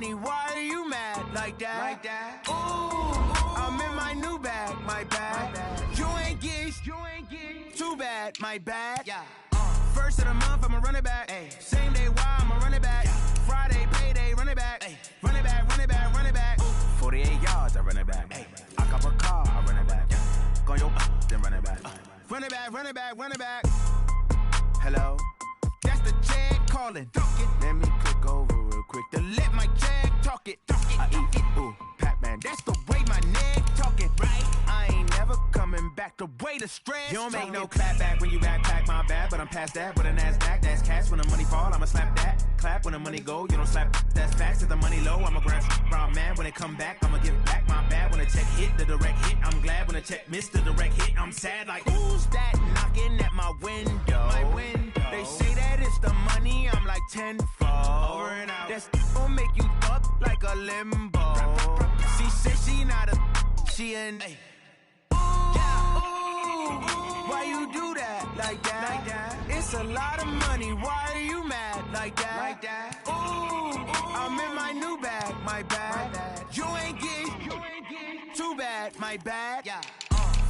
money, why are you mad like that? Ooh, I'm in my new bag, my bad. You ain't get too bad, my bad. Yeah. First of the month, I'ma run it back. Ay. Same day, why I'ma run it back. Friday, payday, run it back. Ay. Run it back, run it back, run it back. 48 yards, I run it back. Ay. I cop a car, I run it back. Go your then run it back. Run it back, run it back, run it back. Hello? That's the check calling. Let me click over real quick to let my check talk it. I eat it, ooh, Pac-Man. That's the way my neck talking, right? I ain't never coming back the way the stress. You don't make no clap back when you backpack, my bad. But I'm past that with a NASDAQ. That's cash when the money fall, I'ma slap that. Clap when the money go, you don't slap. That's facts. If the money low, I'ma grab brown man. When it come back, I'ma give back my bad. When the check hit, the direct hit. I'm glad when the check missed the direct hit. I'm sad like, who's that knocking at my window? My window. They say that it's the money, I'm like tenfold. Over and out. That's gon' make you up like a limbo. She said she not a, she an. Ay. Why you do that like that? It's a lot of money. Why are you mad like that? Ooh, I'm in my new bag, my bad. You ain't get too bad, my bad. Yeah.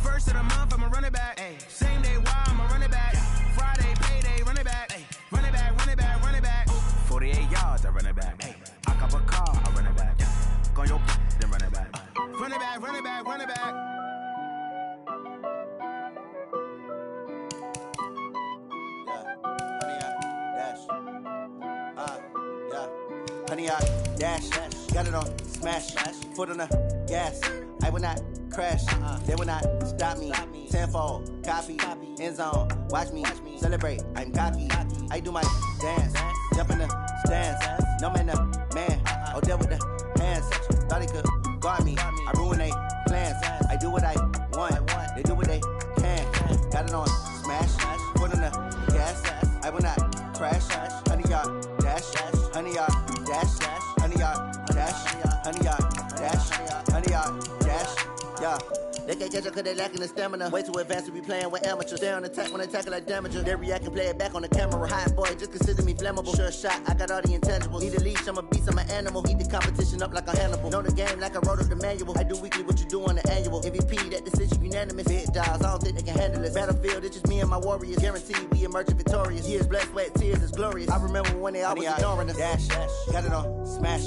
First of the month, I'ma run it back. Ay. Same day, why I'ma run it back. Friday, payday, run it back. Ay. Run it back, run it back, run it back. 48 yards, I run it back. Ay. I cop a car, I run it back. Go your then run it back. Run it back, run it back, run it back. Honey, I dash, got it on smash, foot on the gas. I will not crash, they will not stop me. Tenfold, copy, end zone, watch me celebrate. I'm cocky, I do my dance, jump in the stands. No man, man, oh there with the hands. Thought he could guard me, I ruin they plans. I do what I want, they do what they can. Got it on smash, foot on the gas. I will not crash, honey, y'all dash, honey, y'all dash, honey, y'all dash, honey, y'all dash, honey, y'all dash, yeah. They can't catch up cause they lacking the stamina. Way too advanced to be playing with amateurs. Stay on attack when they tackle like damager. They react and play it back on the camera. Hot boy, just consider me flammable. Sure shot, I got all the intangibles. Need a leash, I'm a beast, I'm an animal. Eat the competition up like a Hannibal. Know the game like I wrote up the manual. I do weekly what you do on the annual. MVP, that decision unanimous. Big dials, I don't think they can handle it. Battlefield, it's just me and my warriors. Guaranteed we emerging victorious. Years, blood, sweat, tears, it's glorious. I remember when they always ignoring us. Dash, got it on smash,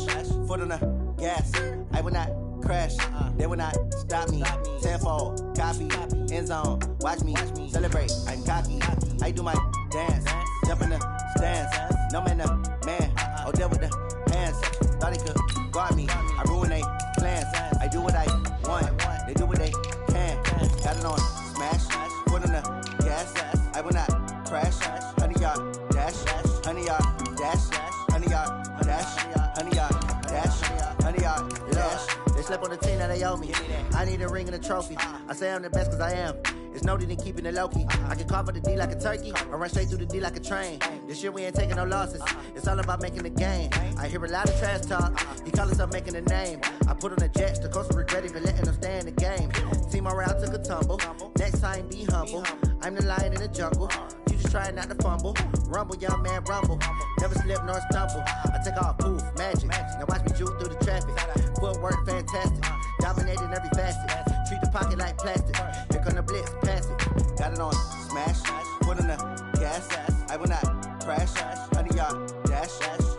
foot on the gas. I will not crash, they will not stop me. Tenfold, copy, end zone, watch me celebrate. I'm cocky, I do my dance, jump in the stands. No man, oh there with the hands. Thought he could guard me, I ruin they plans. I do what I want, they do what they can. Got it on smash, foot on the gas. I will not crash, honey y'all dash, honey y'all dash, honey y'all dash, honey y'all dash, honey y'all dash. They slept on the team that they owe me. I need a ring and a trophy. I say I'm the best cause I am. It's noted in keeping it low-key. I can carve up the D like a turkey or run straight through the D like a train. This year we ain't taking no losses. It's all about making the game. I hear a lot of trash talk. He call himself making a name. I put on the jets. The coach will regret even letting them stay in the game. Team morale took a tumble. Next time be humble. I'm the lion in the jungle. You just trying not to fumble. Rumble, young man, rumble. Never slip nor stumble. I take off, poof, magic. Now watch me juke through the traffic. Footwork fantastic. Dominating every facet. Treat the pocket like plastic. Here come the blitz, pass it. Got it on smash. Foot on the gas. I will not crash. Honey, y'all dash.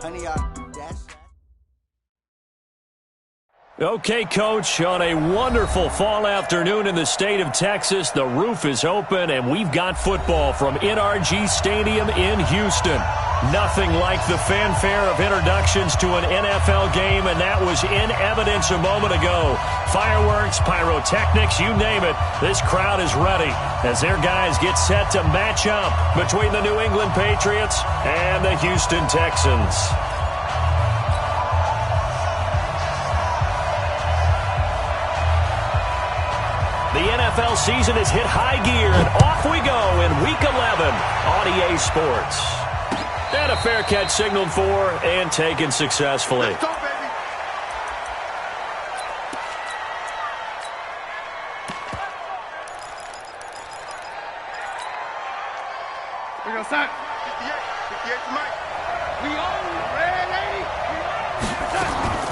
Honey, y'all dash. Okay, Coach, on a wonderful fall afternoon in the state of Texas, the roof is open, and we've got football from NRG Stadium in Houston. Nothing like the fanfare of introductions to an NFL game, and that was in evidence a moment ago. Fireworks, pyrotechnics, you name it, this crowd is ready as their guys get set to match up between the New England Patriots and the Houston Texans. The NFL season has hit high gear, and off we go in Week 11 on EA Sports. And a fair catch signaled for and taken successfully. Let's go, baby. We go, son. 58 to Mike. We on, ready? We on.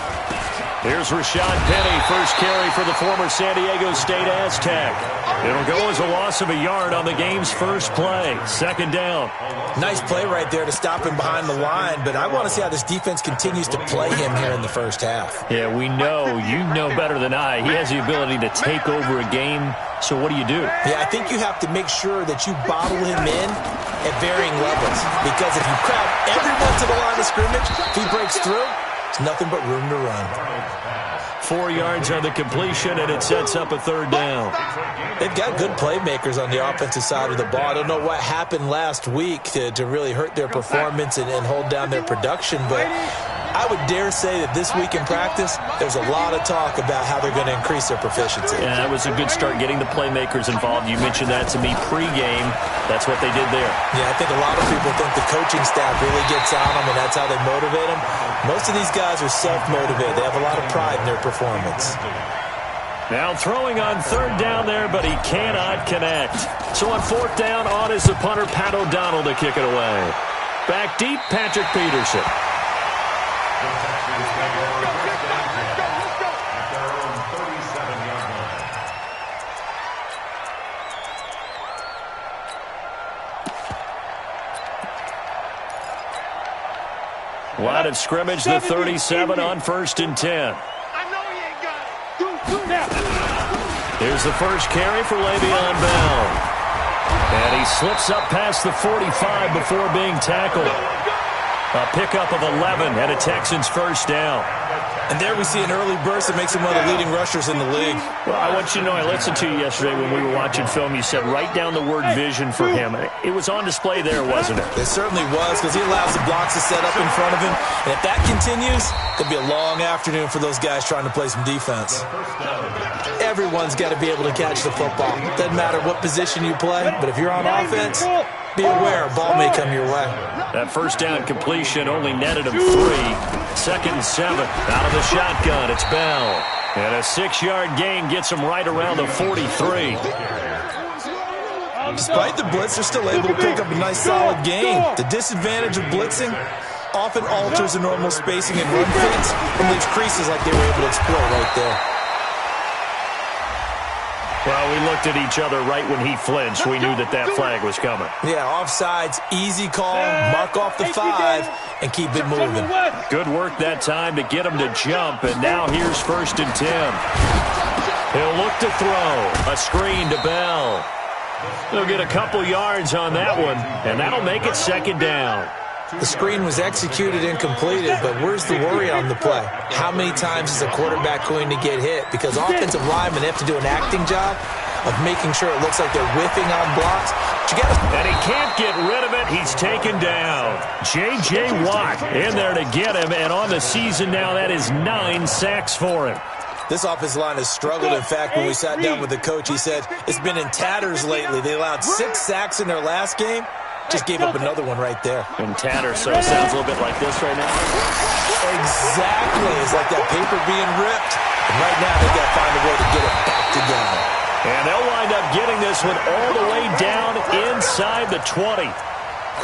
Here's Rashad Penny, first carry for the former San Diego State Aztec. It'll go as a loss of a yard on the game's first play. Second down. Nice play right there to stop him behind the line, but I want to see how this defense continues to play him here in the first half. Yeah, we know. You know better than I. He has the ability to take over a game, so what do you do? Yeah, I think you have to make sure that you bottle him in at varying levels, because if you crowd everyone to the line of scrimmage, if he breaks through, it's nothing but room to run. 4 yards on the completion, and it sets up a third down. They've got good playmakers on the offensive side of the ball. I don't know what happened last week to really hurt their performance and hold down their production, but I would dare say that this week in practice, there's a lot of talk about how they're going to increase their proficiency. Yeah, that was a good start getting the playmakers involved. You mentioned that to me pregame. That's what they did there. Yeah, I think a lot of people think the coaching staff really gets on them, and that's how they motivate them. Most of these guys are self-motivated. They have a lot of pride in their performance. Now throwing on third down there, but he cannot connect. So on fourth down, on is the punter, Pat O'Donnell, to kick it away. Back deep, Patrick Peterson. Line of scrimmage, the 37 on 1st and 10. Here's the first carry for Le'Veon Bell. And he slips up past the 45 before being tackled. A pickup of 11 and a Texans first down. And there we see an early burst that makes him one of the leading rushers in the league. Well, I want you to know, I listened to you yesterday when we were watching film. You said write down the word vision for him. It was on display there, wasn't it? It certainly was, because he allows the blocks to set up in front of him. And if that continues, it could be a long afternoon for those guys trying to play some defense. Everyone's got to be able to catch the football. Doesn't matter what position you play, but if you're on offense, be aware a ball may come your way. That first down completion only netted him 3. Second and 7. Out of the shotgun, it's Bell. And a 6-yard gain gets him right around the 43. Despite the blitz, they're still able to pick up a nice solid gain. The disadvantage of blitzing often alters the normal spacing and run fits and leaves creases like they were able to exploit right there. Well, we looked at each other right when he flinched. We knew that flag was coming. Yeah, offsides, easy call, mark off the 5, and keep it moving. Good work that time to get him to jump, and now here's 1st and 10. He'll look to throw. A screen to Bell. He'll get a couple yards on that one, and that'll make it 2nd down. The screen was executed and completed, but where's the worry on the play? How many times is a quarterback going to get hit? Because offensive linemen have to do an acting job of making sure it looks like they're whiffing on blocks. And he can't get rid of it. He's taken down. J.J. Watt in there to get him, and on the season now, that is 9 sacks for him. This offensive line has struggled. In fact, when we sat down with the coach, he said it's been in tatters lately. They allowed 6 sacks in their last game. Just gave up another one right there. In tatters, so it sounds a little bit like this right now. Exactly. It's like that paper being ripped. And right now, they've got to find a way to get it back together. And they'll wind up getting this one all the way down inside the 20.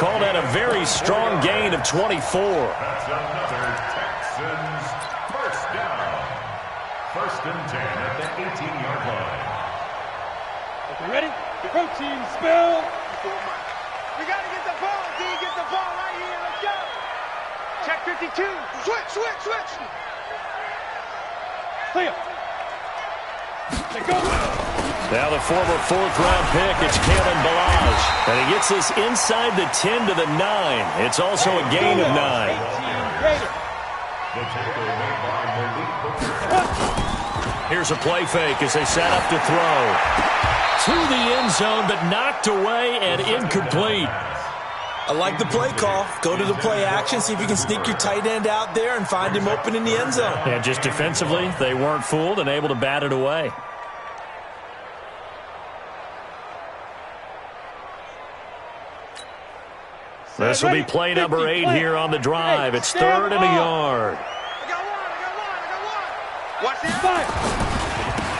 Called that a very strong gain of 24. That's another Texans first down. 1st and 10 at the 18-yard line. Okay, ready? Protein spill. We got to get the ball, D. Get the ball right here. Let's go. Check 52. Switch. Clear. Let's go. Now the former 4th-round pick, it's Kalen Ballage. And he gets this inside the 10 to the 9. It's also a gain of 9. The tackle made by Malik Hooker. Here's a play fake as they set up to throw. To the end zone, but knocked away and incomplete. I like the play call. Go to the play action, see if you can sneak your tight end out there and find him open in the end zone. And just defensively, they weren't fooled and able to bat it away. This will be play number 8 here on the drive. It's 3rd and a yard. I got one. Watch this.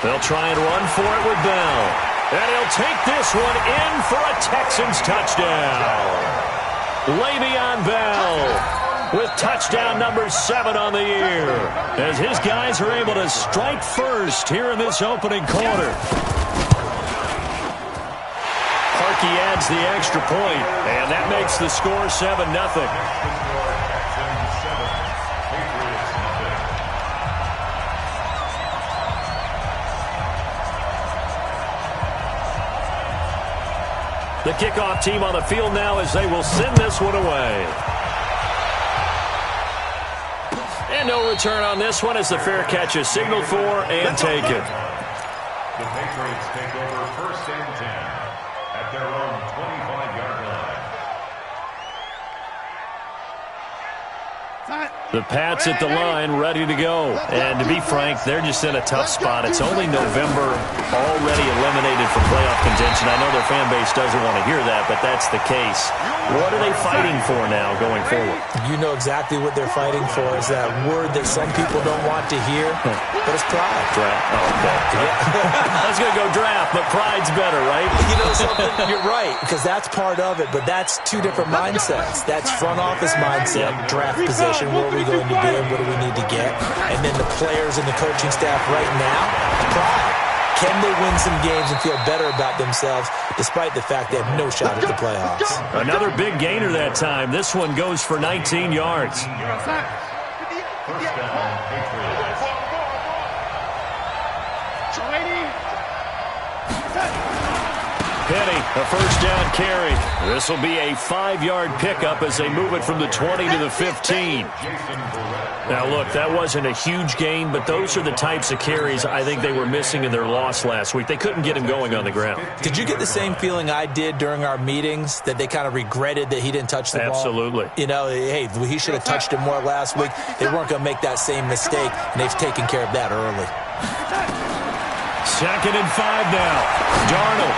They'll try and run for it with Bell. And he'll take this one in for a Texans touchdown. Le'Veon Bell with touchdown number 7 on the year. as his guys are able to strike first here in this opening quarter. Parkey adds the extra point, and that makes the score 7-0. The kickoff team on the field now as they will send this one away. And no return on this one as the fair catch is signaled for and taken. The Patriots take over 1st and 10 at their own 25-yard line. The Pats at the line, ready to go. And to be frank, they're just in a tough spot. It's only November, already eliminated from playoff contention. I know their fan base doesn't want to hear that, but that's the case. What are they fighting for now going forward? You know exactly what they're fighting for is that word that some people don't want to hear, but it's pride. Draft. Oh, okay. Yeah. I was going to go draft, but pride's better, right? You know something? You're right, because that's part of it, but that's two different mindsets. That's front office mindset, draft position, where are we going to be and what do we need to get? And then the players and the coaching staff right now, pride. Can they win some games and feel better about themselves despite the fact they have no shot at the playoffs? Another big gainer that time. This one goes for 19 yards. First down, Patriots. Penny, a first down carry. This will be a 5-yard pickup as they move it from the 20 to the 15. Now, look, that wasn't a huge gain, but those are the types of carries I think they were missing in their loss last week. They couldn't get him going on the ground. Did you get the same feeling I did during our meetings, that they kind of regretted that he didn't touch the ball? Absolutely. You know, hey, he should have touched it more last week. They weren't going to make that same mistake, and they've taken care of that early. 2nd and 5 now. Darnold.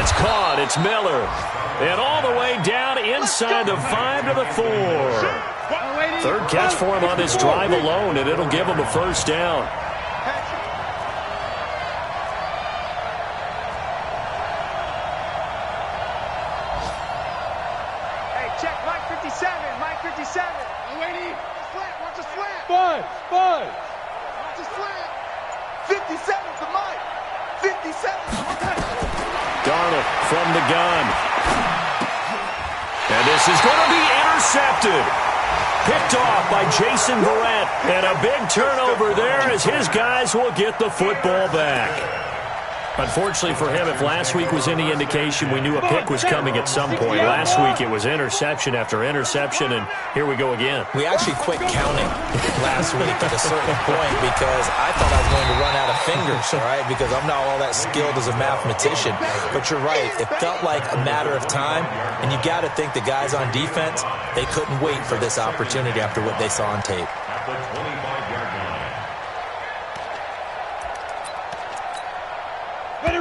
It's caught. It's Miller. And all the way down inside the 5 to the 4. Third catch for him on this drive alone, and it'll give him a first down. Hey, check Mike 57. Mike 57. Wait, watch the slant. Buzz. Watch the slant. 57 to Mike. 57. Darnold from the gun. And this is going to be intercepted. Picked off by Jason Verrett. And a big turnover there as his guys will get the football back. Unfortunately for him, if last week was any indication, we knew a pick was coming at some point. Last week it was interception after interception, and here we go again. We actually quit counting last week at a certain point because I thought I was going to run out of fingers, all right, because I'm not all that skilled as a mathematician. But you're right. It felt like a matter of time, and you got to think the guys on defense, they couldn't wait for this opportunity after what they saw on tape. At the 25-yard line.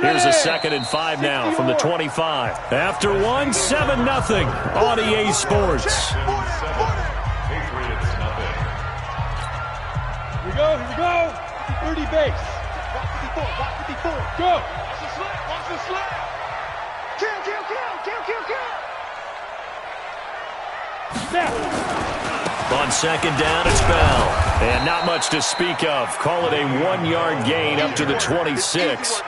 Here's a 2nd and 5 now from the 25. After one, 7-0 on EA Sports. Patriots nothing. Here we go. 30 base. Block 54. Go. Watch the slant. Kill. Snap. On 2nd down, it's Bell. And not much to speak of. Call it a 1-yard gain up to the 26.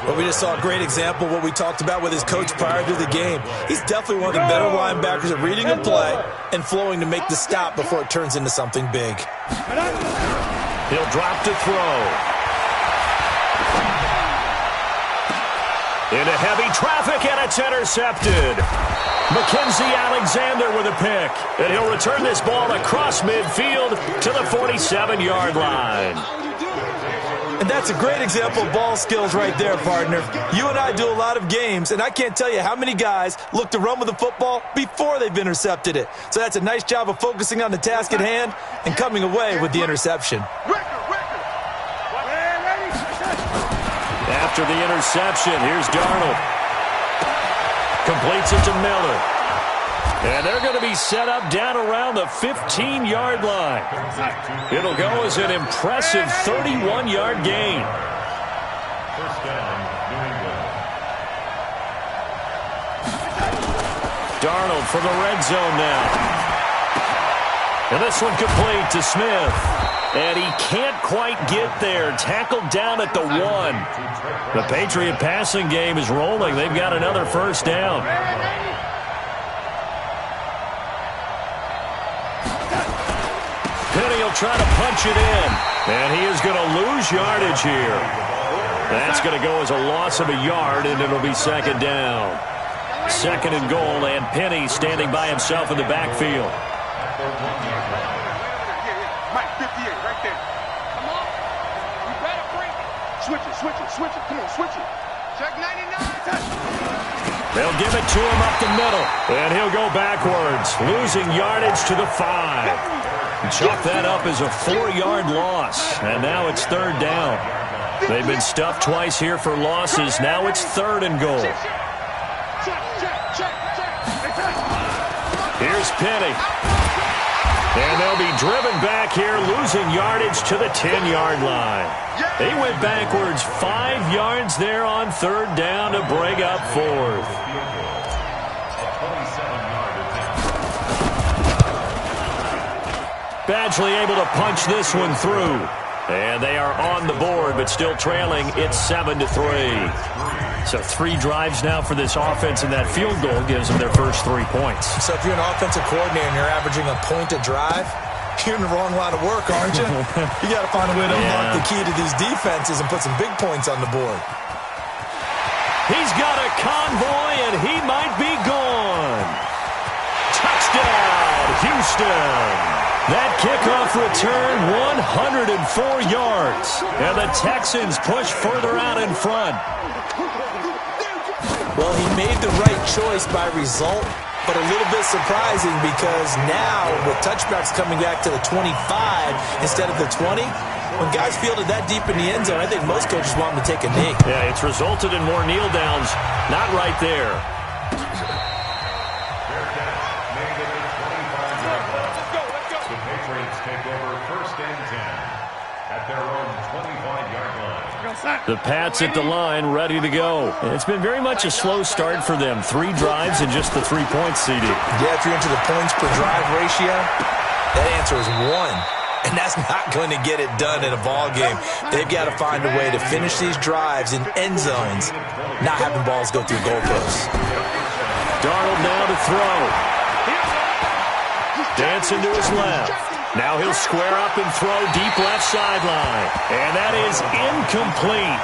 But we just saw a great example of what we talked about with his coach prior to the game. He's definitely one of the better linebackers at reading a play and flowing to make the stop before it turns into something big. He'll drop to throw. Into heavy traffic, and it's intercepted. Mackenzie Alexander with a pick. And he'll return this ball across midfield to the 47-yard line. And that's a great example of ball skills right there, partner. You and I do a lot of games, and I can't tell you how many guys look to run with the football before they've intercepted it. So that's a nice job of focusing on the task at hand and coming away with the interception. After the interception, here's Darnold. Completes it to Miller. And they're going to be set up down around the 15-yard line. It'll go as an impressive 31-yard gain. First down, New England. Darnold from the red zone now. And this one complete to Smith. And he can't quite get there. Tackled down at the 1. The Patriot passing game is rolling. They've got another first down. Penny will try to punch it in. And he is going to lose yardage here. That's going to go as a loss of a yard, and it'll be second down. Second and goal, and Penny standing by himself in the backfield. Mike, 58, right there. Come on. You better bring it. Switch it. Come on, switch it. Check 99. They'll give it to him up the middle, and he'll go backwards, losing yardage to the 5. Chalk that up as a 4-yard loss, and now it's third down. They've been stuffed twice here for losses. Now it's third and goal. Here's Penny. And they'll be driven back here, losing yardage to the 10-yard line. They went backwards 5 yards there on third down to bring up fourth. Badgley able to punch this one through. And they are on the board, but still trailing. It's 7-3. So 3 drives now for this offense, and that field goal gives them their first 3 points. So if you're an offensive coordinator and you're averaging a point a drive, you're in the wrong line of work, aren't you? You got to find a way to unlock the key to these defenses and put some big points on the board. He's got a convoy, and he might be gone. Touchdown, Houston. That kickoff return, 104 yards. And the Texans push further out in front. Well, he made the right choice by result, but a little bit surprising because now with touchbacks coming back to the 25 instead of the 20, when guys fielded that deep in the end zone, I think most coaches want them to take a knee. Yeah, it's resulted in more kneel downs. Not right there. The Pats at the line, ready to go. It's been very much a slow start for them. 3 drives and just the 3 points seeded. Yeah, if you're into the points per drive ratio, that answer is 1. And that's not going to get it done in a ball game. They've got to find a way to finish these drives in end zones, not having balls go through goalposts. Darnold now to throw. Dancing to his left. Now he'll square up and throw deep left sideline. And that is incomplete.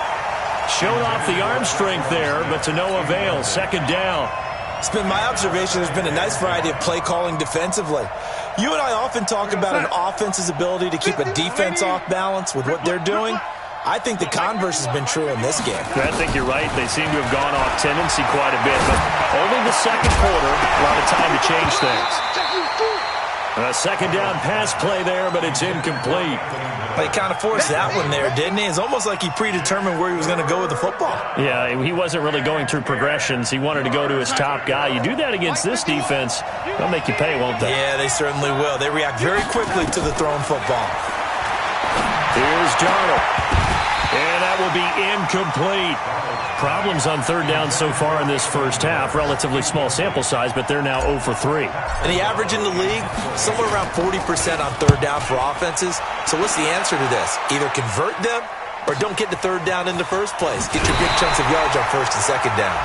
Showed off the arm strength there, but to no avail. Second down. It's been my observation there's been a nice variety of play calling defensively. You and I often talk about an offense's ability to keep a defense off balance with what they're doing. I think the converse has been true in this game. I think you're right. They seem to have gone off tendency quite a bit, but only the second quarter, a lot of time to change things. A second down pass play there, but it's incomplete. He kind of forced that one there, didn't he? It's almost like he predetermined where he was going to go with the football. Yeah, he wasn't really going through progressions. He wanted to go to his top guy. You do that against this defense, they'll make you pay, won't they? Yeah, they certainly will. They react very quickly to the thrown football. Here's Darnold. And that will be incomplete. Problems on third down so far in this first half. Relatively small sample size, but they're now 0 for 3. And the average in the league, somewhere around 40% on third down for offenses. So what's the answer to this? Either convert them or don't get the third down in the first place. Get your big chunks of yards on first and second down.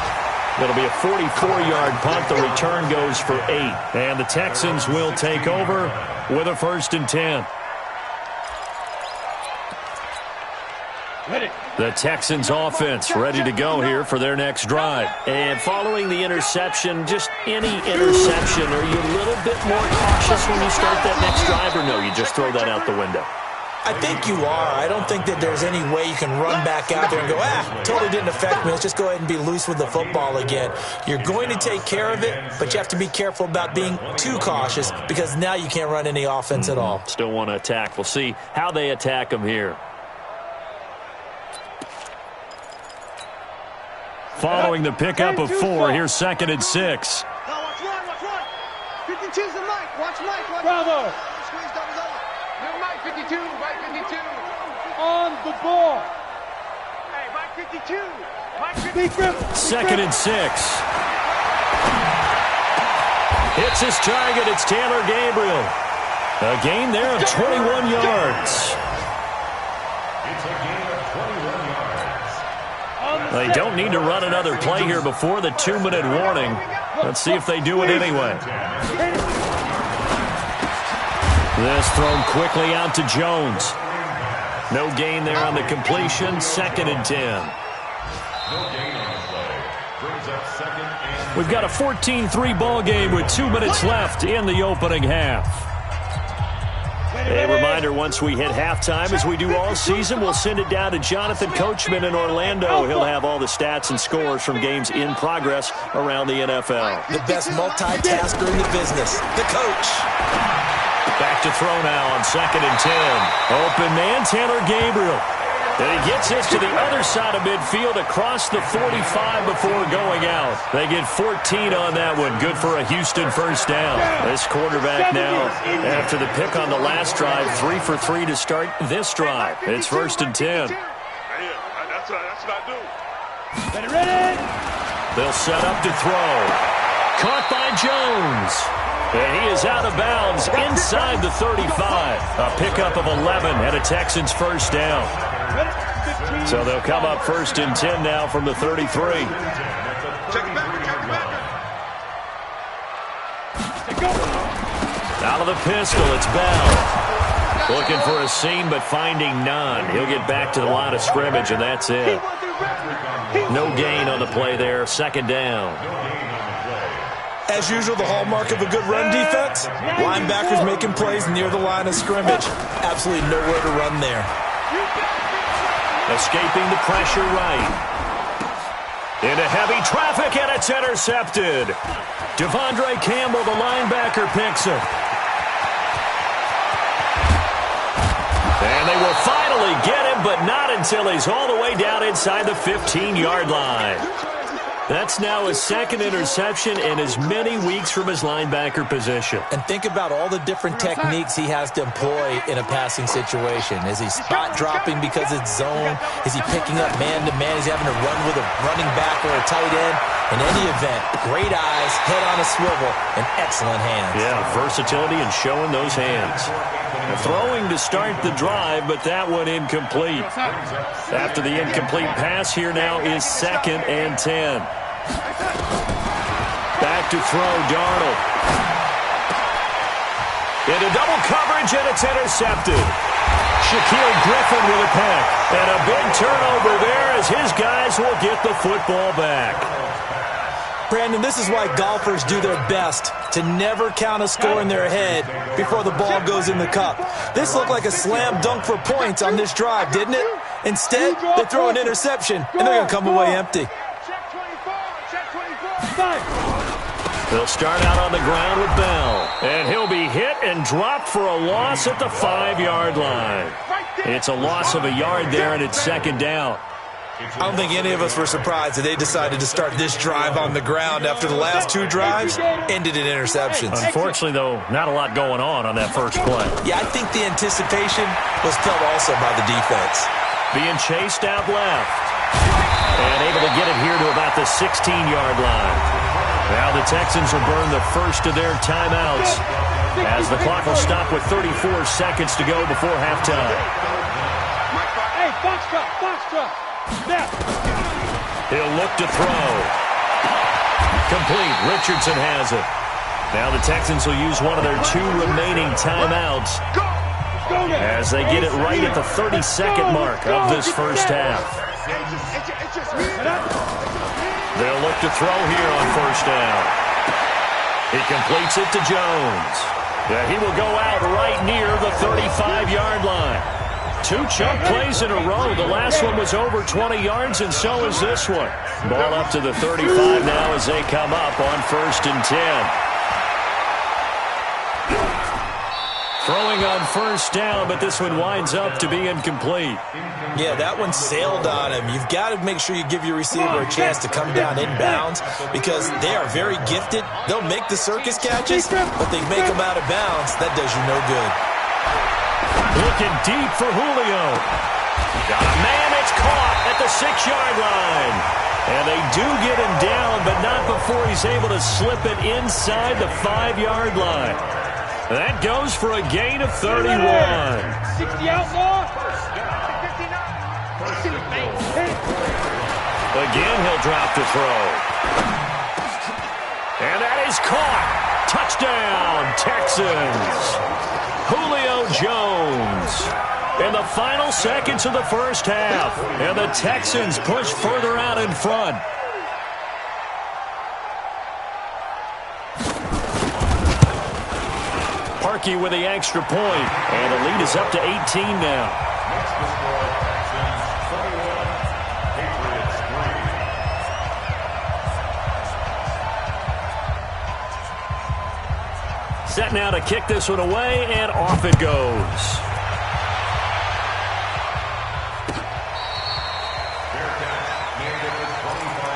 It'll be a 44-yard punt. The return goes for 8. And the Texans will take over with a 1st and 10. The Texans offense ready to go here for their next drive. And following the interception, just any interception, are you a little bit more cautious when you start that next drive, or no, you just throw that out the window? I think you are. I don't think that there's any way you can run back out there and go, totally didn't affect me. Let's just go ahead and be loose with the football again. You're going to take care of it, but you have to be careful about being too cautious because now you can't run any offense at all. Still want to attack. We'll see how they attack them here. Following the pickup of 4, here's 2nd and 6. Watch one. 52's the Mike. Watch Mike. Bravo. Squeeze doubles over. New Mike 52. Mike 52. On the ball. Hey, Mike 52. Mike 52. 2nd and 6. Hits his target. It's Taylor Gabriel. A gain there of 21 yards. It's a gain of 21 yards. They don't need to run another play here before the 2-minute warning. Let's see if they do it anyway. This thrown quickly out to Jones. No gain there on the completion. 2nd and 10. No gain on the play. Brings up 2nd and... We've got a 14-3 ball game with 2 minutes left in the opening half. A reminder, once we hit halftime, as we do all season, we'll send it down to Jonathan Coachman in Orlando. He'll have all the stats and scores from games in progress around the NFL. The best multitasker in the business, the coach. Back to throw now on 2nd and 10. Open man, Taylor Gabriel. And he gets this to the other side of midfield across the 45 before going out. They get 14 on that one. Good for a Houston first down. This quarterback now, after the pick on the last drive, 3 for 3 to start this drive. It's 1st and 10. That's what I do. Ready? They'll set up to throw. Caught by Jones. And he is out of bounds inside the 35. A pickup of 11 and a Texans first down. So they'll come up 1st and 10 now from the 33. Check it back. Out of the pistol, it's Bell. Looking for a seam, but finding none. He'll get back to the line of scrimmage, and that's it. No gain on the play there. 2nd down. As usual, the hallmark of a good run defense, linebackers making plays near the line of scrimmage. Absolutely nowhere to run there. Escaping the pressure right. Into heavy traffic, and it's intercepted. Devondre Campbell, the linebacker, picks it. And they will finally get him, but not until he's all the way down inside the 15-yard line. That's now his 2nd interception in as many weeks from his linebacker position. And think about all the different techniques he has to employ in a passing situation. Is he spot dropping because it's zone? Is he picking up man-to-man? Is he having to run with a running back or a tight end? In any event, great eyes, head on a swivel, and excellent hands. Yeah, versatility and showing those hands. Throwing to start the drive, but that one incomplete. After the incomplete pass, here now is 2nd and 10. Back to throw, Darnold. Into double coverage, and it's intercepted. Shaquille Griffin with a pick. And a big turnover there as his guys will get the football back. Brandon, this is why golfers do their best to never count a score in their head before the ball goes in the cup. This looked like a slam dunk for points on this drive, didn't it? Instead, they throw an interception, and they're going to come away empty. They'll start out on the ground with Bell. And he'll be hit and dropped for a loss at the 5-yard line. It's a loss of a yard there, and it's 2nd down. I don't think any of us were surprised that they decided to start this drive on the ground after the last 2 drives ended in interceptions. Unfortunately, though, not a lot going on that first play. Yeah, I think the anticipation was felt also by the defense. Being chased out left. And able to get it here to about the 16-yard line. Now the Texans will burn the first of their timeouts as the clock will stop with 34 seconds to go before halftime. Hey, box drop. He'll look to throw. Complete. Richardson has it. Now the Texans will use one of their 2 remaining timeouts as they get it right at the 32nd mark of this first half. They'll look to throw here on 1st down. He completes it to Jones. Yeah, he will go out right near the 35-yard line. 2 chunk plays in a row. The last one was over 20 yards, and so is this one. Ball up to the 35 now as they come up on 1st and 10. Throwing on 1st down, but this one winds up to be incomplete. Yeah, that one sailed on him. You've got to make sure you give your receiver a chance to come down inbounds because they are very gifted. They'll make the circus catches, but they make them out of bounds. That does you no good. Looking deep for Julio. Got a man that's caught at the 6-yard line. And they do get him down, but not before he's able to slip it inside the 5-yard line. That goes for a gain of 31. 60 outlaw. Again, he'll drop to throw. And that is caught. Touchdown, Texans. Julio Jones. In the final seconds of the first half. And the Texans push further out in front. Parkey with the extra point. And the lead is up to 18 now. Next to score, Texans 21, Patriots 3. Set now to kick this one away, and off it goes.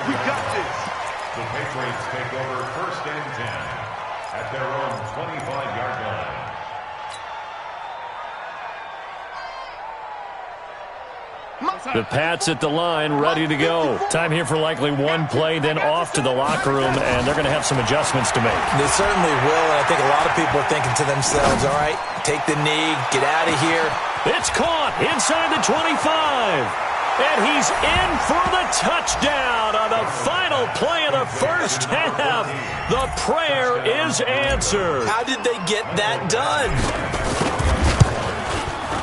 We got this. The Patriots take over 1st and 10 at their own 25-yard line. The Pats at the line, ready to go. Time here for likely one play, then off to the locker room, and they're going to have some adjustments to make. They certainly will, and I think a lot of people are thinking to themselves, all right, take the knee, get out of here. It's caught inside the 25. And he's in for the touchdown on the final play of the first half. The prayer is answered. How did they get that done?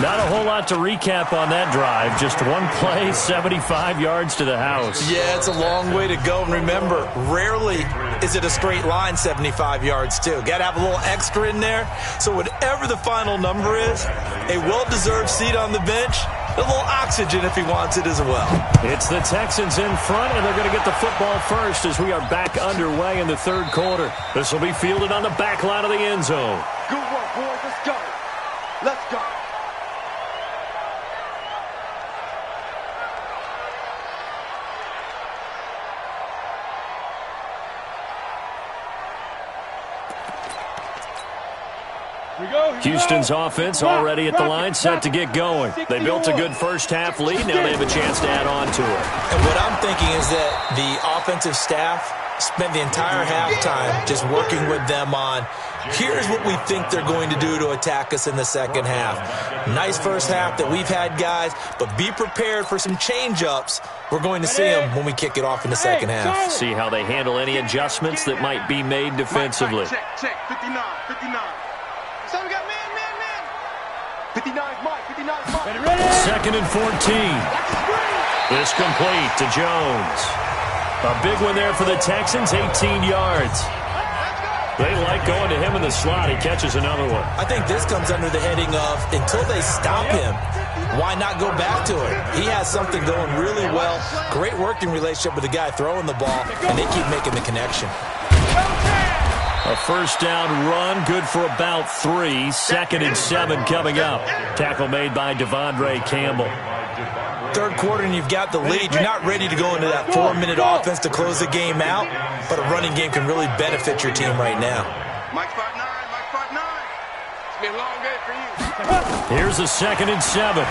Not a whole lot to recap on that drive. Just one play, 75 yards to the house. Yeah, it's a long way to go. And remember, rarely is it a straight line 75 yards, too. Got to have a little extra in there. So whatever the final number is, a well-deserved seat on the bench, a little oxygen if he wants it as well. It's the Texans in front, and they're going to get the football first as we are back underway in the third quarter. This will be fielded on the back line of the end zone. Good work, boys. Let's go. Let's go. Houston's offense already at the line, set to get going. They built a good first half lead. Now they have a chance to add on to it. And what I'm thinking is that the offensive staff spent the entire halftime just working with them on, here's what we think they're going to do to attack us in the second half. Nice first half that we've had, guys, but be prepared for some change-ups. We're going to see them when we kick it off in the second half. See how they handle any adjustments that might be made defensively. Check, 59. So we got man. 59's Mike, 59's Mike. Second and 14. This complete to Jones. A big one there for the Texans, 18 yards. They like going to him in the slot. He catches another one. I think this comes under the heading of, until they stop him, why not go back to it? He has something going really well. Great working relationship with the guy throwing the ball, and they keep making the connection. A first down run, good for about 3. 2nd and 7 coming up. Tackle made by Devondre Campbell. Third quarter and you've got the lead. You're not ready to go into that 4-minute offense to close the game out, but a running game can really benefit your team right now. Mike 5'9", Mike 5'9". It's been a long day for you. Here's a 2nd and 7.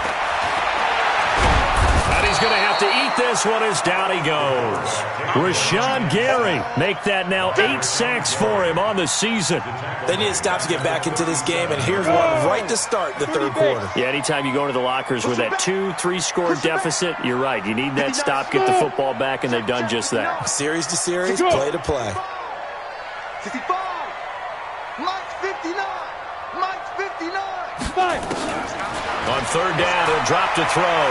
And he's going to have to eat this one as down he goes. Rashawn Gary make that now 8 sacks for him on the season. They need to stop to get back into this game, and here's one right to start the third quarter. Yeah, anytime you go into the lockers with that 2-3 score deficit, you're right. You need that stop, get the football back, and they've done just that. Series to series, play to play. 65. Mike's 59. Mike's 59. On third down, he'll drop to throw.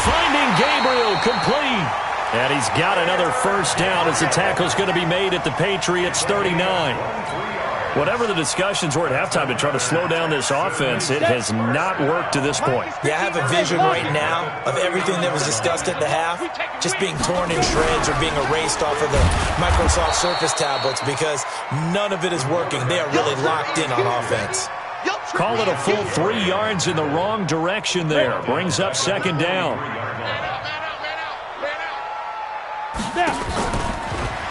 Finding Gabriel complete. And he's got another first down as the tackle's going to be made at the Patriots 39. Whatever the discussions were at halftime to try to slow down this offense, it has not worked to this point. Yeah, I have a vision right now of everything that was discussed at the half just being torn in shreds or being erased off of the Microsoft Surface tablets because none of it is working. They are really locked in on offense. Call it a full 3 yards in the wrong direction there. Brings up second down.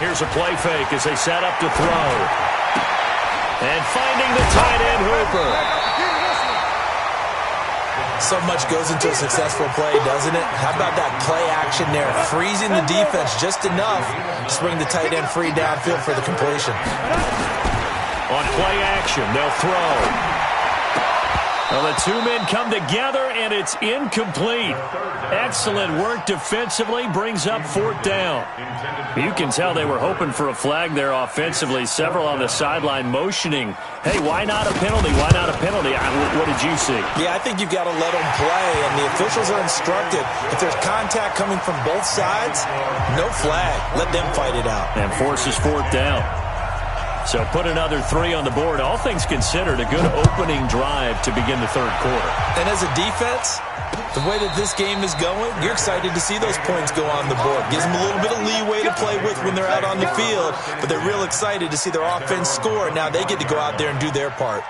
Here's a play fake as they set up to throw. And finding the tight end Hooper. So much goes into a successful play, doesn't it? How about that play action there? Freezing the defense just enough to bring the tight end free downfield for the completion. On play action, they'll throw. Well, the two men come together, and it's incomplete. Excellent work defensively, brings up 4th down. You can tell they were hoping for a flag there offensively. Several on the sideline motioning, hey, why not a penalty? Why not a penalty? What did you see? Yeah, I think you've got to let them play, and the officials are instructed. If there's contact coming from both sides, no flag. Let them fight it out. And forces 4th down. So put another 3 on the board. All things considered, a good opening drive to begin the 3rd quarter. And as a defense, the way that this game is going, you're excited to see those points go on the board. Gives them a little bit of leeway to play with when they're out on the field, but they're real excited to see their offense score. Now they get to go out there and do their part.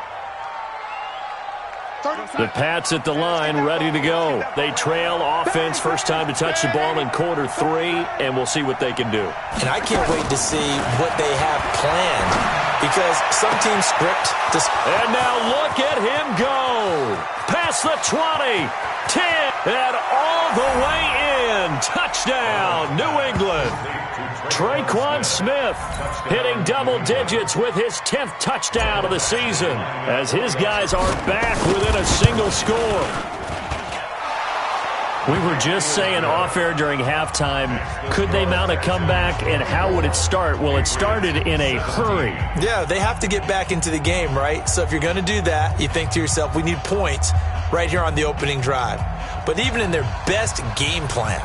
The Pats at the line, ready to go. They trail offense, first time to touch the ball in quarter 3, and we'll see what they can do. And I can't wait to see what they have planned, because some teams script this. And now look at him go. Past the 20, 10, and all the way in. Touchdown, New England. Traquan Smith hitting double digits with his 10th touchdown of the season as his guys are back within a single score. We were just saying off-air during halftime, could they mount a comeback, and how would it start? Well, it started in a hurry. Yeah, they have to get back into the game, right? So if you're going to do that, you think to yourself, we need points right here on the opening drive. But even in their best game plan,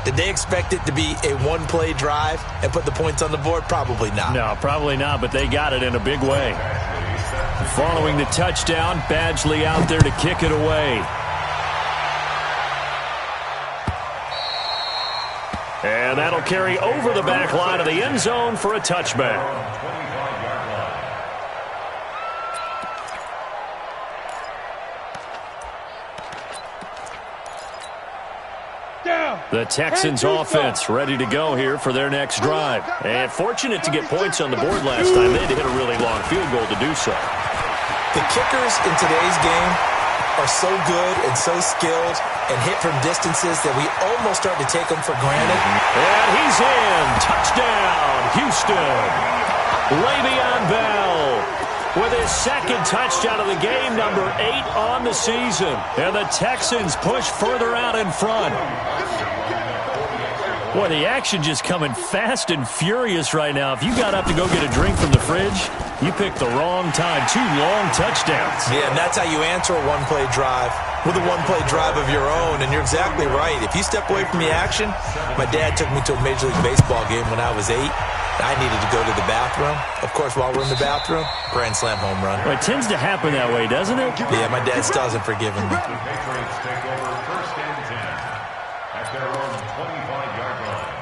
did they expect it to be a one-play drive and put the points on the board? Probably not. No, probably not, but they got it in a big way. Following the touchdown, Badgley out there to kick it away. And that'll carry over the back line of the end zone for a touchback. The Texans offense ready to go here for their next drive. And fortunate to get points on the board last time. They had to hit a really long field goal to do so. The kickers in today's game are so good and so skilled and hit from distances that we almost start to take them for granted. And he's in. Touchdown, Houston. Le'Veon Bell with his 2nd touchdown of the game, number 8 on the season. And the Texans push further out in front. Boy, the action just coming fast and furious right now. If you got up to go get a drink from the fridge, you picked the wrong time. 2 long touchdowns. Yeah, and that's how you answer a one-play drive with a one-play drive of your own. And you're exactly right. If you step away from the action, my dad took me to a Major League Baseball game when I was 8. I needed to go to the bathroom. Of course, while we're in the bathroom, grand slam home run. Well, it tends to happen that way, doesn't it? Yeah, my dad still hasn't forgiven me. The Patriots take over 1st and 10 at their own 25-yard line.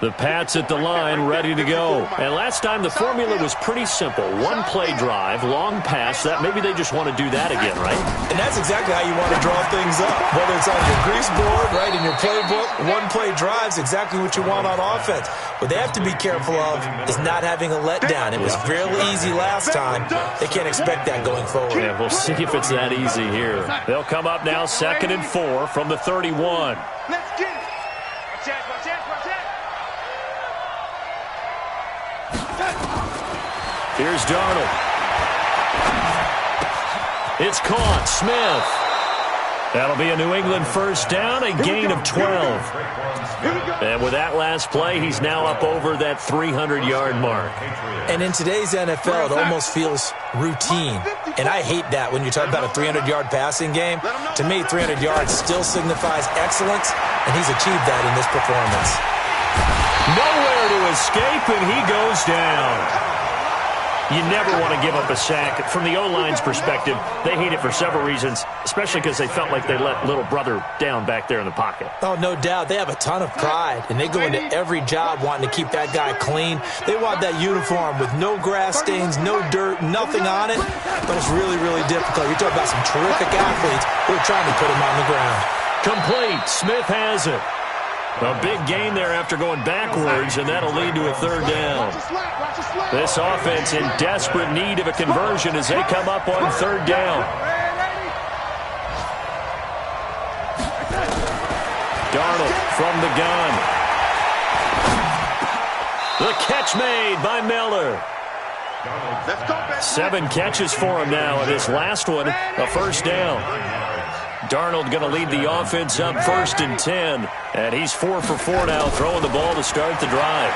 The Pats at the line, ready to go. And last time the formula was pretty simple. One-play drive, long pass. That maybe they just want to do that again, right? And that's exactly how you want to draw things up. Whether it's on your grease board, right, in your playbook, one-play drive's exactly what you want on offense. What they have to be careful of is not having a letdown. It was real easy last time. They can't expect that going forward. Yeah, we'll see if it's that easy here. They'll come up now 2nd and 4 from the 31. Let's get it. Watch out, watch out, watch out. Here's Darnold. It's caught. Smith. That'll be a New England 1st down, a gain of 12. And with that last play, he's now up over that 300-yard mark. And in today's NFL, it almost feels routine. And I hate that when you talk about a 300-yard passing game. To me, 300 yards still signifies excellence, and he's achieved that in this performance. Nowhere to escape, and he goes down. You never want to give up a sack. From the O-line's perspective, they hate it for several reasons, especially because they felt like they let little brother down back there in the pocket. Oh, no doubt. They have a ton of pride, and they go into every job wanting to keep that guy clean. They want that uniform with no grass stains, no dirt, nothing on it. But it's really, really difficult. You're talking about some terrific athletes who are trying to put him on the ground. Complete. Smith has it. A big gain there after going backwards, and that'll lead to a 3rd down. This offense in desperate need of a conversion as they come up on 3rd down. Darnold from the gun. The catch made by Miller. 7 catches for him now, and his last one, a first down. Darnold going to lead the offense up 1st and 10, and he's 4 for 4 now, throwing the ball to start the drive.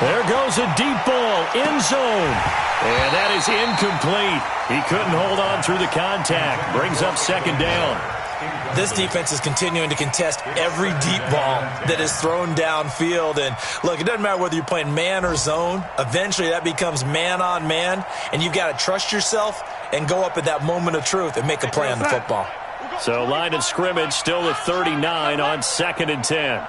There goes a deep ball, end zone, and that is incomplete. He couldn't hold on through the contact. Brings up 2nd down. This defense is continuing to contest every deep ball that is thrown downfield. And, look, it doesn't matter whether you're playing man or zone. Eventually, that becomes man-on-man, and you've got to trust yourself and go up at that moment of truth and make a play on the football. So, line of scrimmage still at 39 on 2nd and 10.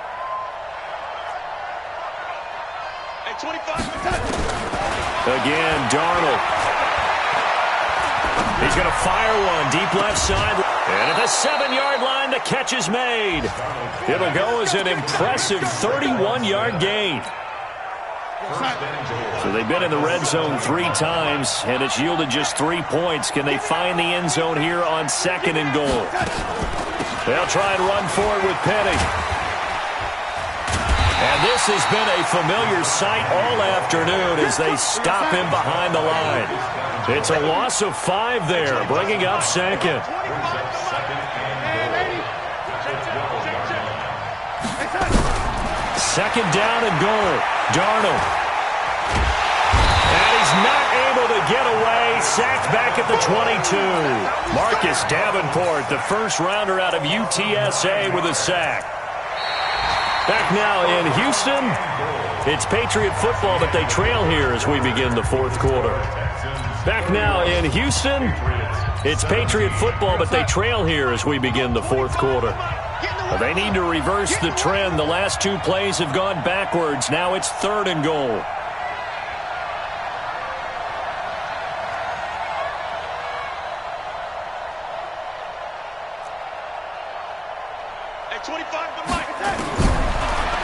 Again, Darnold. He's going to fire one deep left side. And at the 7-yard line, the catch is made. It'll go as an impressive 31-yard gain. So they've been in the red zone 3 times, and it's yielded just 3 points. Can they find the end zone here on 2nd and goal? They'll try and run for it with Penny. And this has been a familiar sight all afternoon as they stop him behind the line. It's a loss of 5 there, bringing up 2nd. 2nd down and goal. Darnold. And he's not able to get away. Sacked back at the 22. Marcus Davenport, the first rounder out of UTSA, with a sack. Back now in Houston. It's Patriot football, but they trail here as we begin the 4th quarter. Back now in Houston. It's Patriot football, but they trail here as we begin the 4th quarter. They need to reverse the trend. The last 2 plays have gone backwards. Now it's 3rd and goal.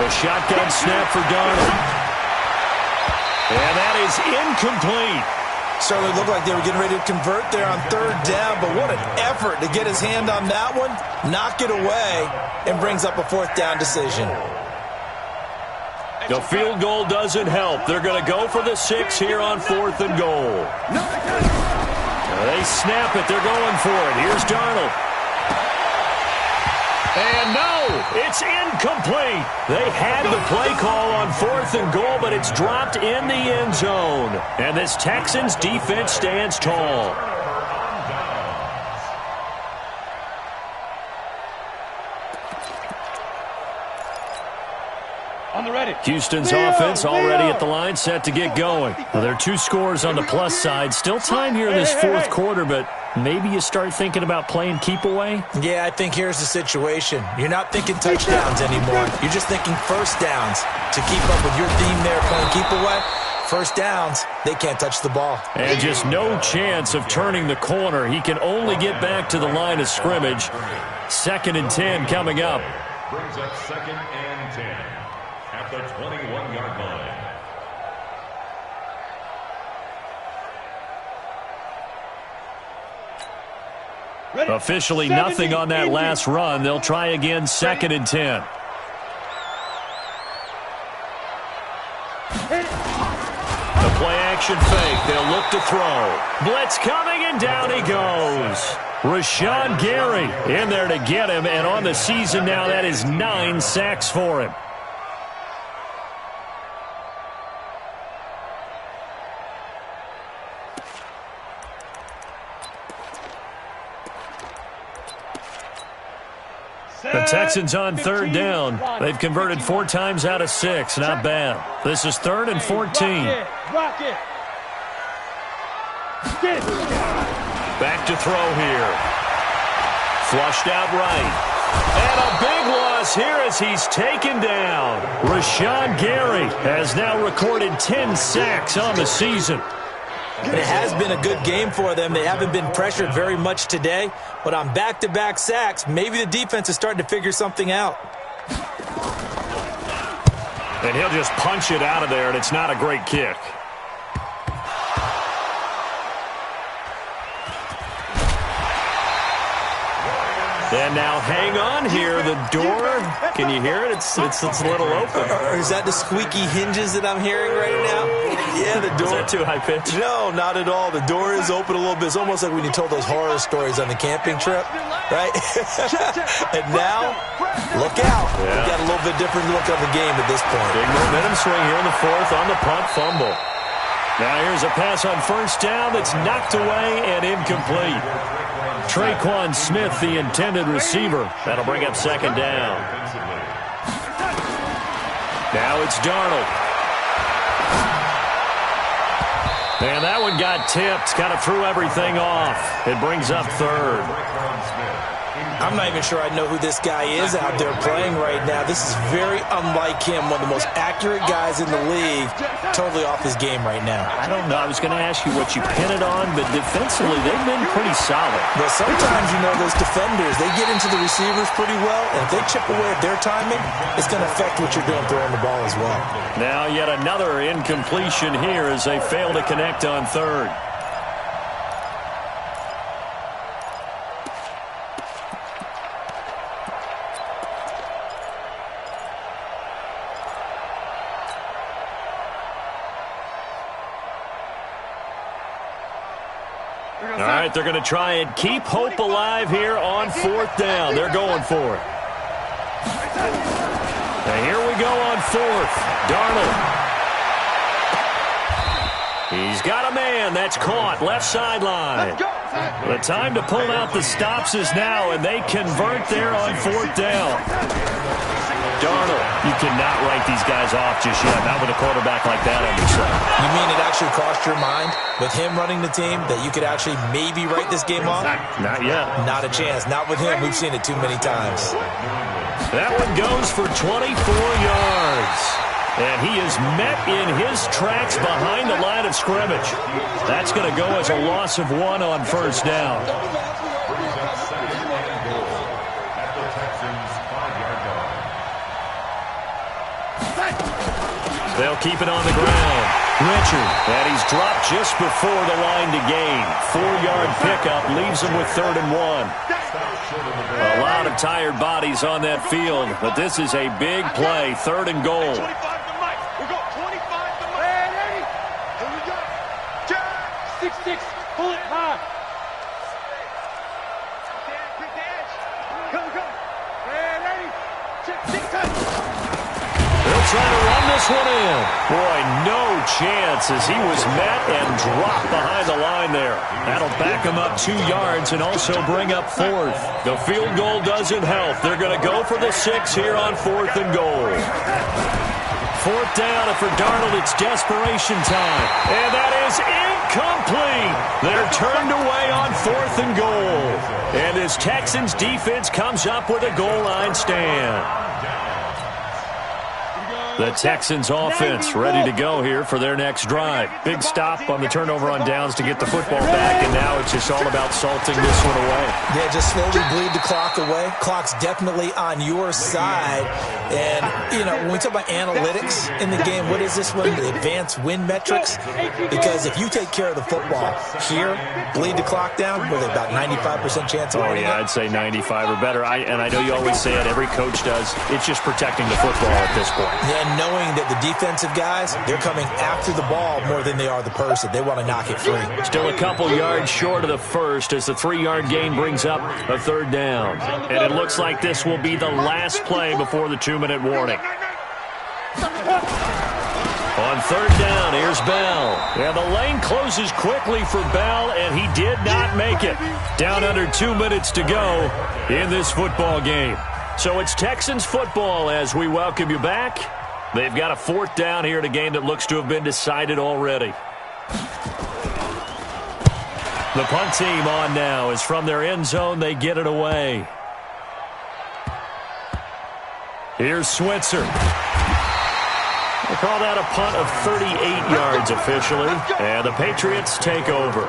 A shotgun snap for Darnold. And that is incomplete. Certainly looked like they were getting ready to convert there on 3rd down, but what an effort to get his hand on that one, knock it away, and brings up a 4th down decision. The field goal doesn't help. They're going to go for the 6 here on 4th and goal. They snap it. They're going for it. Here's Darnold. And no, it's incomplete. They had the play call on 4th and goal, but it's dropped in the end zone. And this Texans defense stands tall. Houston's offense already at the line, set to get going. Well, there are 2 scores on the plus side. Still time here in this 4th quarter, but maybe you start thinking about playing keep away? Yeah, I think here's the situation. You're not thinking touchdowns anymore. You're just thinking first downs. To keep up with your theme there, playing keep away, first downs, they can't touch the ball. And just no chance of turning the corner. He can only get back to the line of scrimmage. 2nd and 10 coming up. Brings up 2nd and 10 at the 21-yard line. Officially nothing on that last run. They'll try again, 2nd and 10. The play-action fake. They'll look to throw. Blitz coming, and down he goes. Rashawn Gary in there to get him, and on the season now, that is 9 sacks for him. The Texans on 3rd down. They've converted 4 times out of 6. Not bad. This is 3rd and 14. Back to throw here. Flushed out right. And a big loss here as he's taken down. Rashawn Gary has now recorded 10 sacks on the season. It has been a good game for them. They haven't been pressured very much today, but on back-to-back sacks, maybe the defense is starting to figure something out. And he'll just punch it out of there, and it's not a great kick. And now hang on here. The door, can you hear it? It's a little open. Or is that the squeaky hinges that I'm hearing right now? Yeah, the door. Is that too high pitch? No, not at all. The door is open a little bit. It's almost like when you told those horror stories on the camping trip, right? And now, look out. Yeah. We got a little bit different look on the game at this point. Big momentum swing here in the fourth on the punt fumble. Now here's a pass on first down that's knocked away and incomplete. Traquan Smith, the intended receiver. That'll bring up second down. Now it's Darnold. And that one got tipped. Kind of threw everything off. It brings up third. I'm not even sure I know who this guy is out there playing right now. This is very unlike him, one of the most accurate guys in the league. Totally off his game right now. I don't know. I was going to ask you what you pin it on, but defensively, they've been pretty solid. Well, sometimes, those defenders, they get into the receivers pretty well, and if they chip away at their timing, it's going to affect what you're doing throwing the ball as well. Now yet another incompletion here as they fail to connect on third. All right, they're going to try and keep hope alive here on fourth down. They're going for it. And here we go on fourth. Darnold. He's got a man. That's caught. Left sideline. The time to pull out the stops is now, and they convert there on fourth down. Darnold, you cannot write these guys off just yet. Not with a quarterback like that on your side. You mean it actually crossed your mind with him running the team that you could actually maybe write this game off? Not yet. Not a chance. Not with him. We've seen it too many times. That one goes for 24 yards. And he is met in his tracks behind the line of scrimmage. That's going to go as a loss of 1 on first down. They'll keep it on the ground. Richard, and he's dropped just before the line to gain. 4-yard pickup leaves him with 3rd and 1. A lot of tired bodies on that field, but this is a big play. 3rd and goal. 25 to Mike. We go 25 to Mike. Ready? Here we go. 6-6. Pull it high. Quick dash. Come. Ready? Check. 6 times. They'll try to run this one in. Boy, no chance as he was met and dropped behind the line there. That'll back him up 2 yards and also bring up 4th. The field goal doesn't help. They're going to go for the 6 here on 4th and goal. 4th down, and for Darnold, it's desperation time. And that is incomplete. They're turned away on 4th and goal. And this Texans defense comes up with a goal line stand. The Texans offense ready to go here for their next drive. Big stop on the turnover on downs to get the football back, and now it's just all about salting this one away. Yeah, just slowly bleed the clock away. Clock's definitely on your side. And, when we talk about analytics in the game, what is this one? The advanced win metrics? Because if you take care of the football here, bleed the clock down, with about 95% chance of winning. Oh, yeah, I'd say 95 or better. And I know you always say it, every coach does. It's just protecting the football at this point. Yeah, knowing that the defensive guys, they're coming after the ball more than they are the person. They want to knock it free. Still a couple yards short of the first as the 3-yard gain brings up a 3rd down. And it looks like this will be the last play before the 2-minute warning. On 3rd down, here's Bell. And the lane closes quickly for Bell, and he did not make it. Down under 2 minutes to go in this football game. So it's Texans football as we welcome you back. They've got a 4th down here in a game that looks to have been decided already. The punt team on now is from their end zone. They get it away. Here's Switzer. We'll call that a punt of 38 yards officially. And the Patriots take over.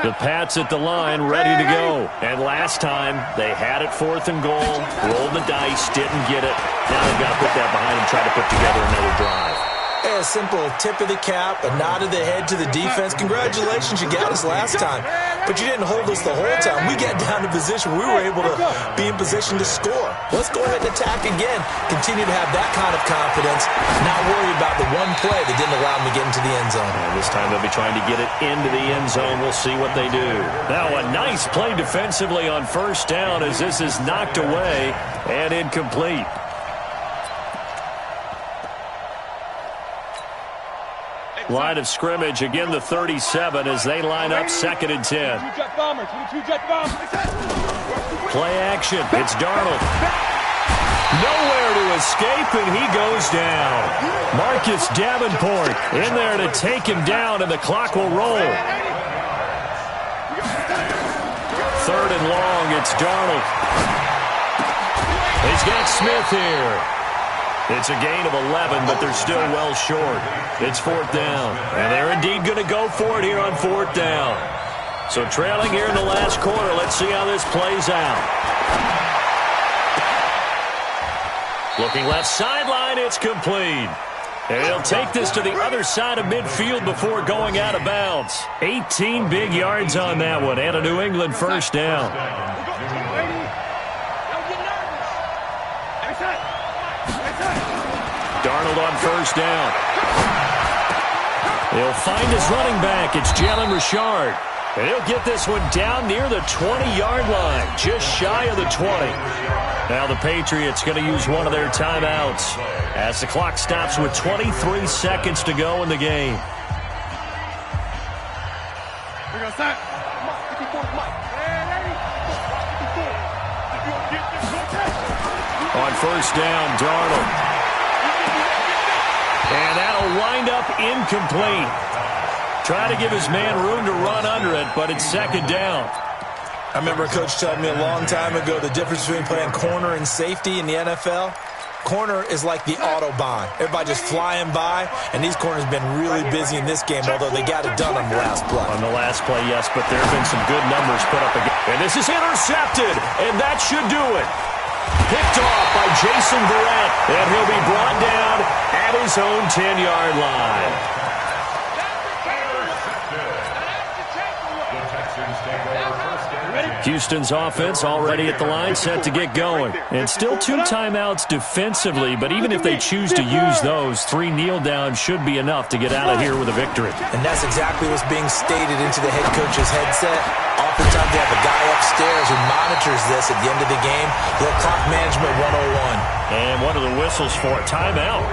The Pats at the line, ready to go. And last time, they had it 4th and goal, rolled the dice, didn't get it. Now they've got to put that behind and try to put together another drive. Hey, a simple tip of the cap, a nod of the head to the defense. Congratulations, you got us last time. But you didn't hold us the whole time. We got down to position. We were able to be in position to score. Let's go ahead and attack again. Continue to have that kind of confidence. Not worry about the one play that didn't allow them to get into the end zone. And this time they'll be trying to get it into the end zone. We'll see what they do. Now a nice play defensively on first down as this is knocked away and incomplete. Line of scrimmage, again the 37 as they line up 2nd and 10. Play action, it's Darnold. Nowhere to escape, and he goes down. Marcus Davenport in there to take him down, and the clock will roll. 3rd and long, it's Darnold. He's got Smith here. It's a gain of 11, but they're still well short. It's 4th down, and they're indeed going to go for it here on 4th down. So trailing here in the last quarter, let's see how this plays out. Looking left sideline, it's complete. And he'll take this to the other side of midfield before going out of bounds. 18 big yards on that one, and a New England first down. Darnold on first down. He'll find his running back. It's Jalen Richard. And he'll get this one down near the 20-yard line, just shy of the 20. Now the Patriots going to use one of their timeouts as the clock stops with 23 seconds to go in the game. On first down, Darnold. And that'll wind up incomplete. Try to give his man room to run under it, but it's 2nd down. I remember a coach telling me a long time ago the difference between playing corner and safety in the NFL. Corner is like the Autobahn. Everybody just flying by, and these corners have been really busy in this game, although they got it done on the last play. On the last play, yes, but there have been some good numbers put up again. And this is intercepted, and that should do it. Picked off by Jason Verrett, and he'll be brought down at his own 10-yard line. Houston's offense already at the line, set to get going. And still 2 timeouts defensively, but even if they choose to use those, 3 kneel downs should be enough to get out of here with a victory. And that's exactly what's being stated into the head coach's headset. Oftentimes they have a guy upstairs who monitors this at the end of the game. Little clock management 101. And what are the whistles for? Timeout.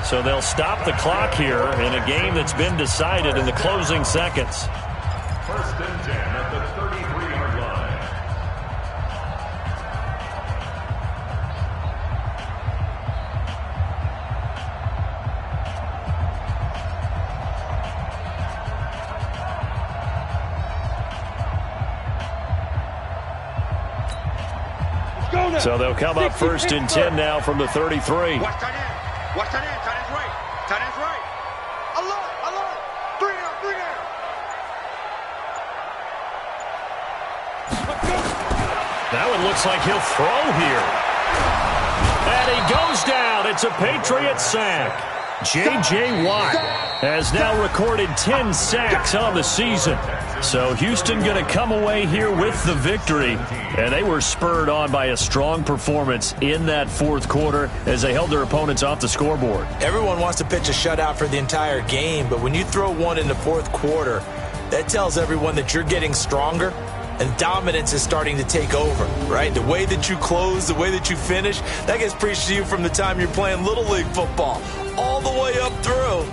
So they'll stop the clock here in a game that's been decided in the closing seconds. 1st and 10 at the 33-yard line. So they'll come up 1st and 10 now from the 33. Watch tight end. Watch tight end. Tight end's right. Tight end's right. Alert. 3 down. That one looks like he'll throw here. And he goes down. It's a Patriot sack. J.J. Watt has now recorded 10 sacks on the season. So Houston going to come away here with the victory. And they were spurred on by a strong performance in that 4th quarter as they held their opponents off the scoreboard. Everyone wants to pitch a shutout for the entire game, but when you throw one in the 4th quarter, that tells everyone that you're getting stronger and dominance is starting to take over, right? The way that you close, the way that you finish, that gets preached to you from the time you're playing Little League football all the way up through.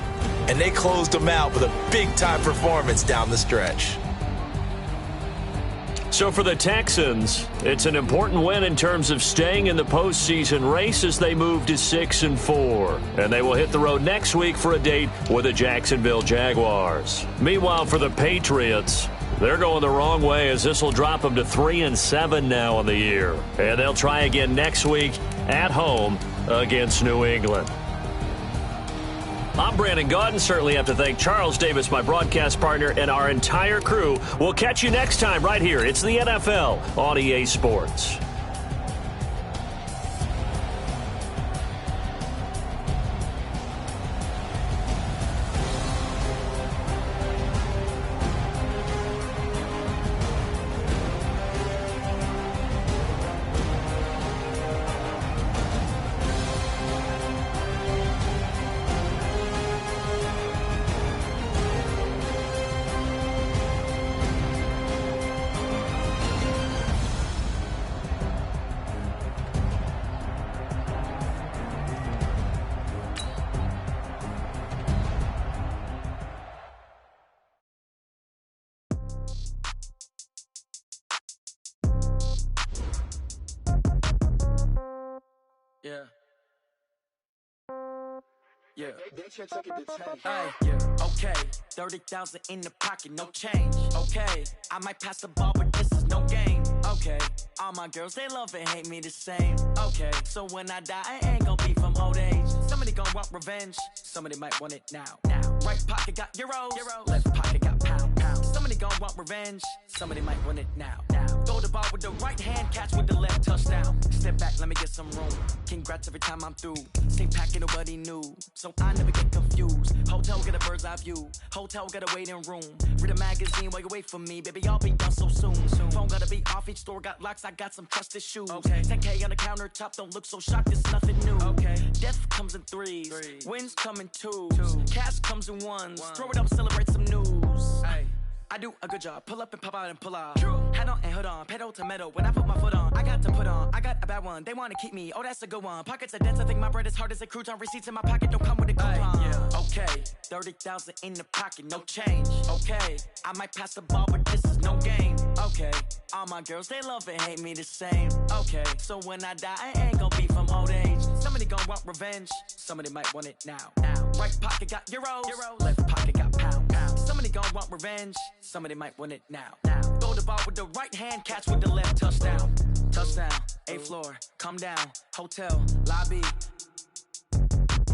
And they closed them out with a big-time performance down the stretch. So for the Texans, it's an important win in terms of staying in the postseason race as they move to 6-4. And they will hit the road next week for a date with the Jacksonville Jaguars. Meanwhile, for the Patriots, they're going the wrong way as this will drop them to 3-7 now on the year. And they'll try again next week at home against New England. I'm Brandon Gaudin. Certainly have to thank Charles Davis, my broadcast partner, and our entire crew. We'll catch you next time right here. It's the NFL on EA Sports. Yeah. Hey, yeah. Okay. 30,000 in the pocket, no change. Okay. I might pass the ball, but this is no game. Okay. All my girls, they love and hate me the same. Okay. So when I die, I ain't gon' be from old age. Somebody gon' want revenge. Somebody might want it now. Right pocket got euros. Left pocket got pound. Somebody gon' want revenge. Somebody might want it now. Throw the ball with the right hand, catch with the left, touchdown. Step back, let me get some room. Congrats every time I'm through. Same packet, nobody knew, so I never get confused. Hotel get a bird's eye view. Hotel got a waiting room. Read a magazine while you wait for me, baby. I'll be done so soon. Phone gotta be off. Each store got locks. I got some trusted shoes. 10K on the countertop. Don't look so shocked. It's nothing new. Death comes in threes. Wins come in twos. Cash comes in ones. Throw it up, celebrate some news. I do a good job. Pull up and pop out and pull out. Head on and hood on. Pedal to metal. When I put my foot on, I got to put on. I got a bad one. They want to keep me. Oh, that's a good one. Pockets are dense. I think my bread is hard as a crouton. Receipts in my pocket don't come with a coupon. Okay. 30,000 in the pocket. No change. Okay. I might pass the ball, but this is no game. Okay. All my girls, they love and hate me the same. Okay. So when I die, I ain't gon' be from old age. Somebody gon' want revenge. Somebody might want it now. Right pocket got euros. Left pocket got pound. Somebody gon' want revenge. Somebody might want it now. Throw the ball with the right hand, catch with the left, touchdown. Touchdown, 8th floor, come down, hotel, lobby.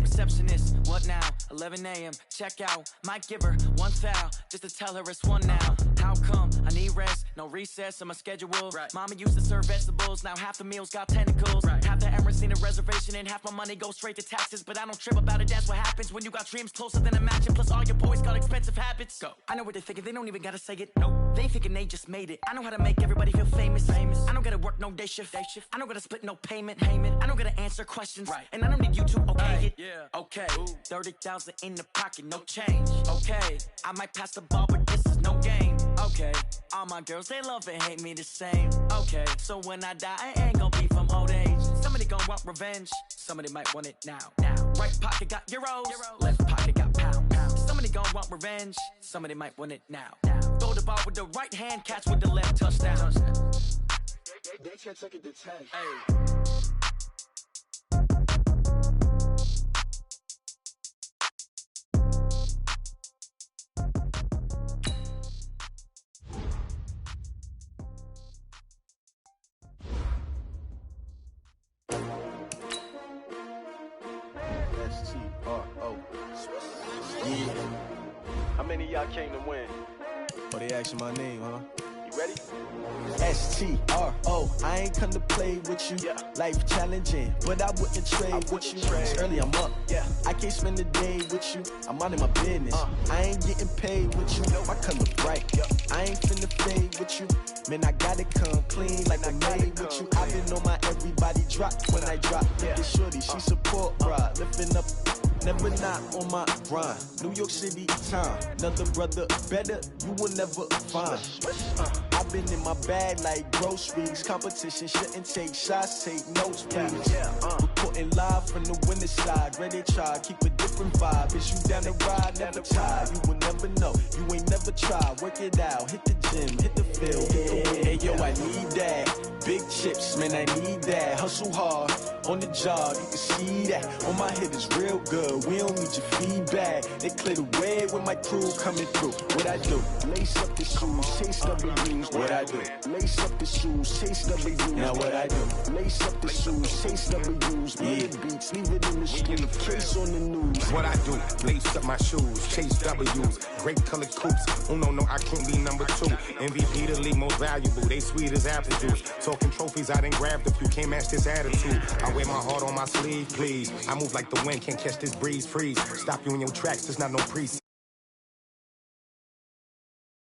Receptionist, what now? 11 a.m., check out. Might give her one foul, just to tell her it's one now. How come? I need rest, no recess on my schedule. Mama used to serve vegetables, now half the meals got tentacles. Half the Emirates need a reservation and half my money goes straight to taxes. But I don't trip about it, that's what happens when you got dreams closer than a match. And plus all your boys got expensive habits. Go. I know what they're thinking, they don't even gotta say it. Nope. They thinking they just made it. I know how to make everybody feel famous. I don't gotta work no day shift. I don't gotta split no payment. I don't gotta answer questions. And I don't need you to okay it. Okay, 30,000 in the pocket, no change. Okay, I might pass the ball, but this is no game. Okay, all my girls, they love and hate me the same. Okay, so when I die, I ain't gon' be from old age. Somebody gon' want revenge. Somebody might want it now. Right pocket got euros. Left pocket got pound. Somebody gon' want revenge. Somebody might want it now. Throw the ball with the right hand, catch with the left, touchdown. They can't take it to 10. How many of y'all came to win? Oh, they asking my name, huh? You ready? S-T-R-O, I ain't come to play with you. Life challenging, but I wouldn't trade with you. It's early, I'm up. I can't spend the day with you. I'm out in my business. I ain't getting paid with you. My color bright. I ain't finna fade with you. Man, I gotta come clean like I made with you. I've been on my everybody drop when I drop. Look at shorty, she support, bruh. Lifting up, never not on my grind. New York City time, another brother better, you will never find. I've been in my bag like groceries. Competition shouldn't take shots, take notes, please. Reporting live from the winter side. Ready to try, keep a different vibe. Is you down the ride, never tired. You will never know, you ain't never tried. Work it out, hit the gym, hit the field, hit the wheel. Hey yo, I need that. Big chips, man, I need that. Hustle hard, on the job, you can see that. On my hit is real good, we don't need your feedback. They clear the way when my crew coming through. What I do? Lace up the shoes, chase W's. What I do? Lace up the shoes, chase W's. Now what I do? Lace up the shoes, chase W's. Murder beats, leave it in the street, case on the news. What I do? Lace up my shoes, chase W's. Great colored coops. Oh no, I can't be number 2. MVP the league most valuable. They sweet as apple juice. Talking trophies, I done grabbed a few. Can't match this attitude. I wear my heart on my sleeve, please. I move like the wind, can't catch this breeze. Freeze. Stop you in your tracks, there's not no preset.